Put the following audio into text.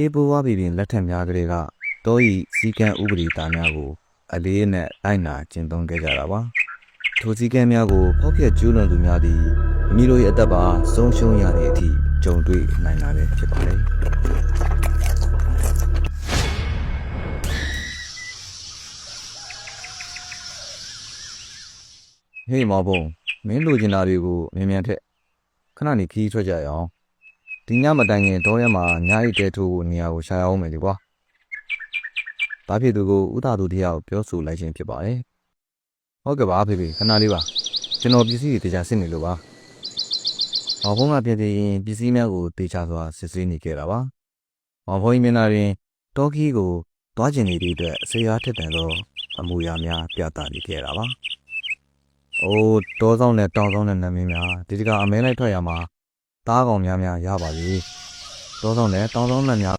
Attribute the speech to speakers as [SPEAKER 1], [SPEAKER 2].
[SPEAKER 1] ရှေးဘိုးဘွားပြည်လက်ထက်များကလေးကတောဤစည်းကမ်းဥပဒေသားများကိုအလေးနဲ့လိုက်နာကျင့်သုံးခဲ့ကြတာပါထိုစည်းကမ်းများကိုဖောက်ဖျက်ကျူးလွန်သူများသည်မိမိတို့၏အသက်ပါဆုံးရှုံးရသည့်အထိကြုံတွေ့နိုင်တာပဲဖြစ်ပါတယ်ဟေးမောင်ဘုံမင်းလိုချင်တာတွေကိုမြန်ထက်ခဏနေခီးထွက်ကြရအောင်ဒီညမတိုင်ခင်တောထဲမှာညအိတ်တဲထိုးဖို့နေရာကိုရှာရအောင်မယ်လေကွာဒါဖြစ်သူကိုဥသာသူတရားကိုပြောဆိုလိုက်ခြင်းဖြစ်ပါတယ်ဟုတ်ကဲ့ပါဖေဖေခဏလေးပါကျွန်တော်ပစ္စည်းတွေတရားစစ်နေလို့ပါမောင်ဘုံကပြည့်ပြည့်ရင်ပစ္စည်းများကိုတေချာစွာစစ်ဆေးနေခဲ့တာပါမောင်ဘုံမျက်နှာတွင်တောခီးကိုသွားကျင်နေသည့်အတွက်အစေအားထက်သန်သောအမူအရာများပြသနေခဲ့တာပါအိုးတောဆောင်နဲ့တောင်ဆောင်နဲ့နမင်းများဒီတကအမဲလိုက်ထွက်ရမှာသားကောင်များရပါပြီတောဆောင်နဲ့တောင်ဆောင်နဲ့များ